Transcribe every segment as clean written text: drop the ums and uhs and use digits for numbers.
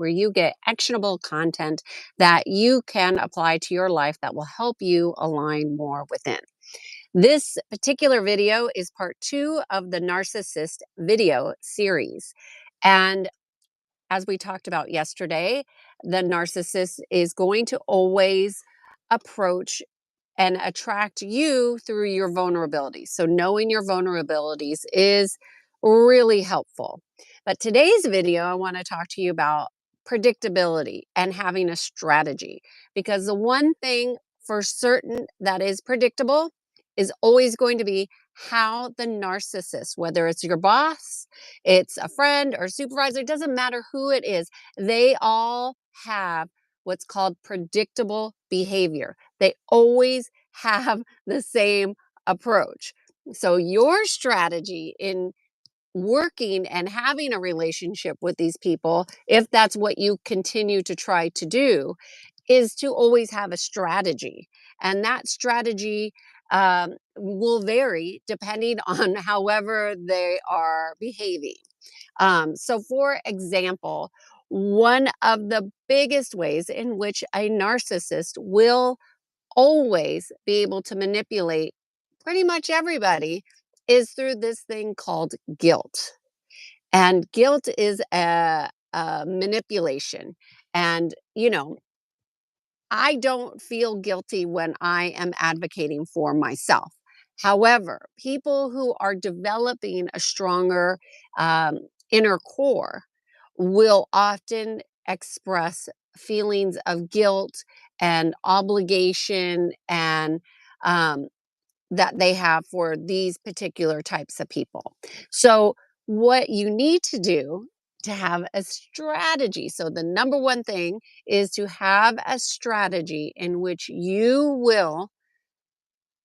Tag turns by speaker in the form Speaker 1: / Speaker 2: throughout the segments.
Speaker 1: where you get actionable content that you can apply to your life that will help you align more within. This particular video is part 2 of the Narcissist video series. And as we talked about yesterday, the narcissist is going to always approach and attract you through your vulnerabilities. So, knowing your vulnerabilities is really helpful. But today's video, I want to talk to you about predictability and having a strategy. Because the one thing for certain that is predictable is always going to be how the narcissist, whether it's your boss, it's a friend or supervisor, it doesn't matter who it is, they all have what's called predictable behavior. They always have the same approach. So, your strategy in working and having a relationship with these people, if that's what you continue to try to do, is to always have a strategy. And that strategy will vary depending on however they are behaving. So, for example, one of the biggest ways in which a narcissist will always be able to manipulate pretty much everybody is through this thing called guilt. And guilt is a manipulation. And, I don't feel guilty when I am advocating for myself. However, people who are developing a stronger um, inner core will often express feelings of guilt and obligation and um, that they have for these particular types of people. So, what you need to do to have a strategy. So, the number one thing is to have a strategy in which you will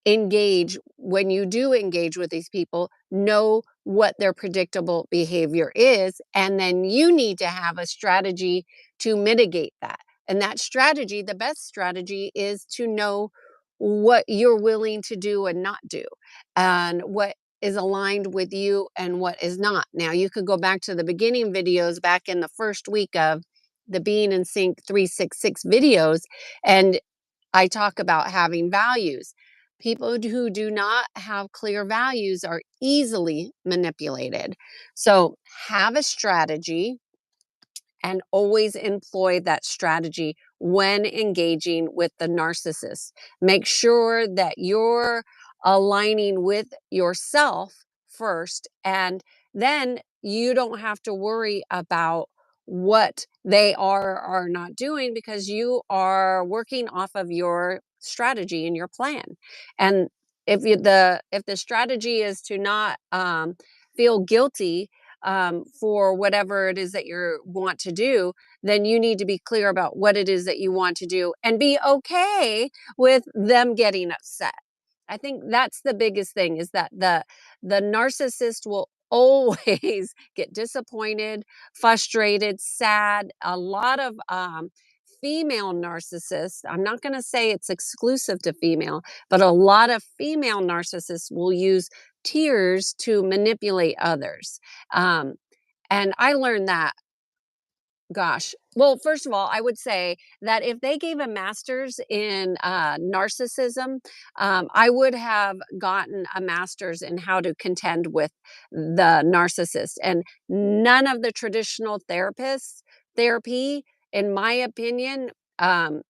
Speaker 1: engage when you do engage with these people, know what their predictable behavior is, and then you need to have a strategy to mitigate that. And that strategy, the best strategy, is to know what you're willing to do and not do, and what is aligned with you and what is not. Now, you could go back to the beginning videos back in the first week of the Being in Sync 366 videos, and I talk about having values. People who do not have clear values are easily manipulated. So, have a strategy and always employ that strategy when engaging with the narcissist. Make sure that you're aligning with yourself first, and then you don't have to worry about what they are or are not doing because you are working off of your strategy and your plan. And if the strategy is to not feel guilty for whatever it is that you want to do, then you need to be clear about what it is that you want to do and be okay with them getting upset. I think that's the biggest thing is that the narcissist will always get disappointed, frustrated, sad. A lot of female narcissists, I'm not going to say it's exclusive to female, but a lot of female narcissists will use tears to manipulate others. Um, and I learned that, gosh, well, first of all, I would say that if they gave a master's in narcissism, I would have gotten a master's in how to contend with the narcissist. And none of the traditional therapy, in my opinion, um,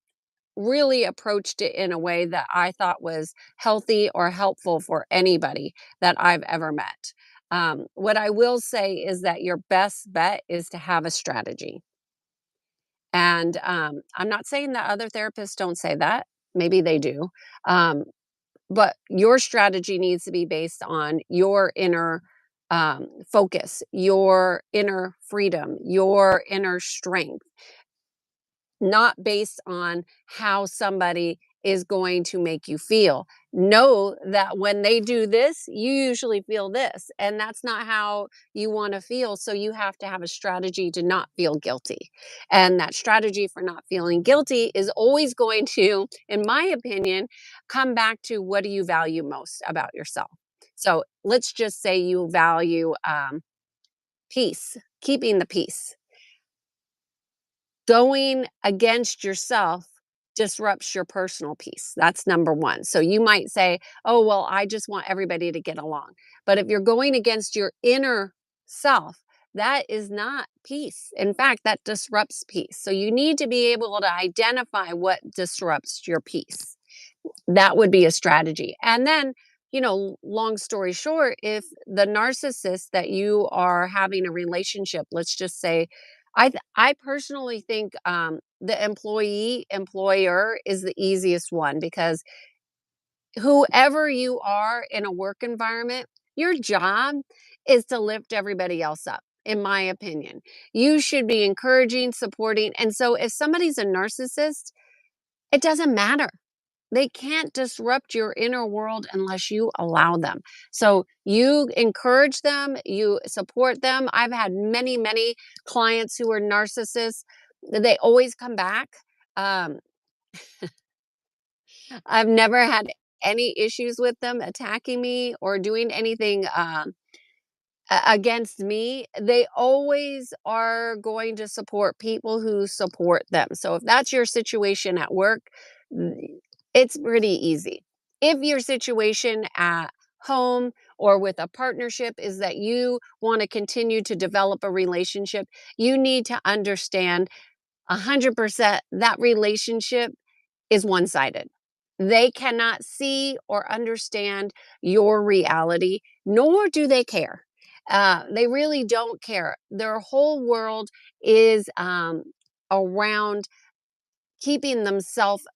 Speaker 1: really approached it in a way that I thought was healthy or helpful for anybody that I've ever met. What I will say is that your best bet is to have a strategy. And I'm not saying that other therapists don't say that. Maybe they do. Um, but your strategy needs to be based on your inner focus, your inner freedom, your inner strength, not based on how somebody is going to make you feel. Know that when they do this, you usually feel this, and that's not how you want to feel. So you have to have a strategy to not feel guilty. And that strategy for not feeling guilty is always going to, in my opinion, come back to what do you value most about yourself. So let's just say you value peace, keeping the peace. Going against yourself disrupts your personal peace. That's number one. So you might say, oh, well, I just want everybody to get along. But if you're going against your inner self, that is not peace. In fact, that disrupts peace. So you need to be able to identify what disrupts your peace. That would be a strategy. And then, long story short, if the narcissist that you are having a relationship, let's just say, I personally think the employee employer is the easiest one, because whoever you are in a work environment, your job is to lift everybody else up. In my opinion, you should be encouraging, supporting. And so if somebody's a narcissist, it doesn't matter. They can't disrupt your inner world unless you allow them. So you encourage them, you support them. I've had many, many clients who are narcissists. They always come back. Um, I've never had any issues with them attacking me or doing anything against me. They always are going to support people who support them. So if that's your situation at work, it's pretty easy. If your situation at home or with a partnership is that you want to continue to develop a relationship, you need to understand 100% that relationship is one sided. They cannot see or understand your reality, nor do they care. They really don't care. Their whole world is around keeping themselves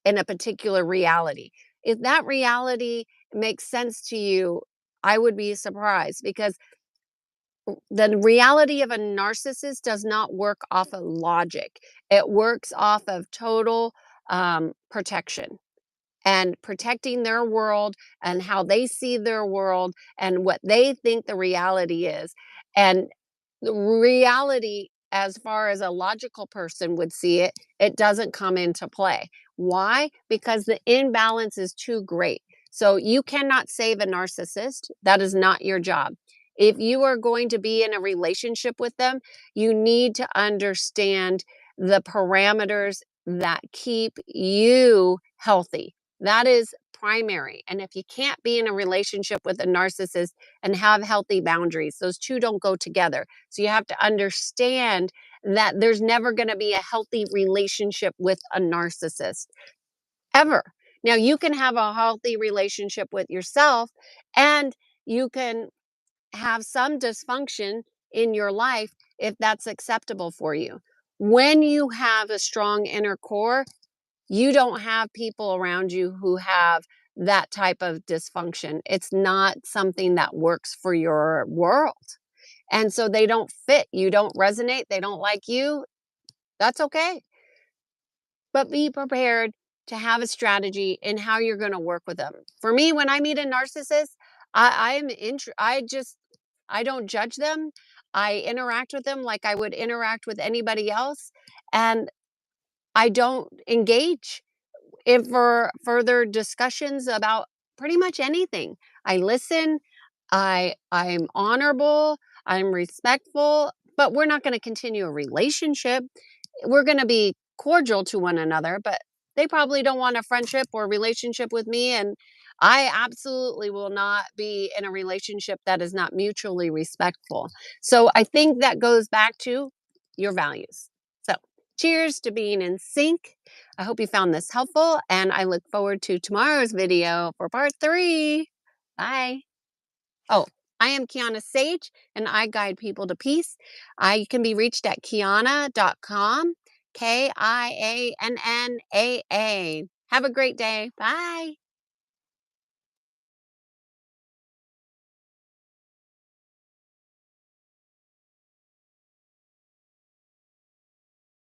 Speaker 1: in a particular reality. If that reality makes sense to you, I would be surprised, because the reality of a narcissist does not work off of logic. It works off of total protection, and protecting their world and how they see their world and what they think the reality is. And the reality, as far as a logical person would see it, it doesn't come into play. Why? Because the imbalance is too great. So you cannot save a narcissist. That is not your job. If you are going to be in a relationship with them, you need to understand the parameters that keep you healthy. That is primary. And if you can't be in a relationship with a narcissist and have healthy boundaries, those two don't go together. So you have to understand that there's never going to be a healthy relationship with a narcissist, ever. Now, you can have a healthy relationship with yourself, and you can have some dysfunction in your life if that's acceptable for you. When you have a strong inner core, you don't have people around you who have that type of dysfunction. It's not something that works for your world. And so they don't fit. You don't resonate. They don't like you. That's okay. But be prepared to have a strategy in how you're going to work with them. For me, when I meet a narcissist, I don't judge them. I interact with them like I would interact with anybody else, and I don't engage if for further discussions about pretty much anything. I listen, I'm honorable, I'm respectful, but we're not going to continue a relationship. We're going to be cordial to one another, but they probably don't want a friendship or relationship with me, and I absolutely will not be in a relationship that is not mutually respectful. So I think that goes back to your values. So, cheers to being in sync. I hope you found this helpful, and I look forward to tomorrow's video for part 3. Bye. Oh, I am Kiana Sage, and I guide people to peace. I can be reached at kiana.com, KIANNAA. Have a great day. Bye.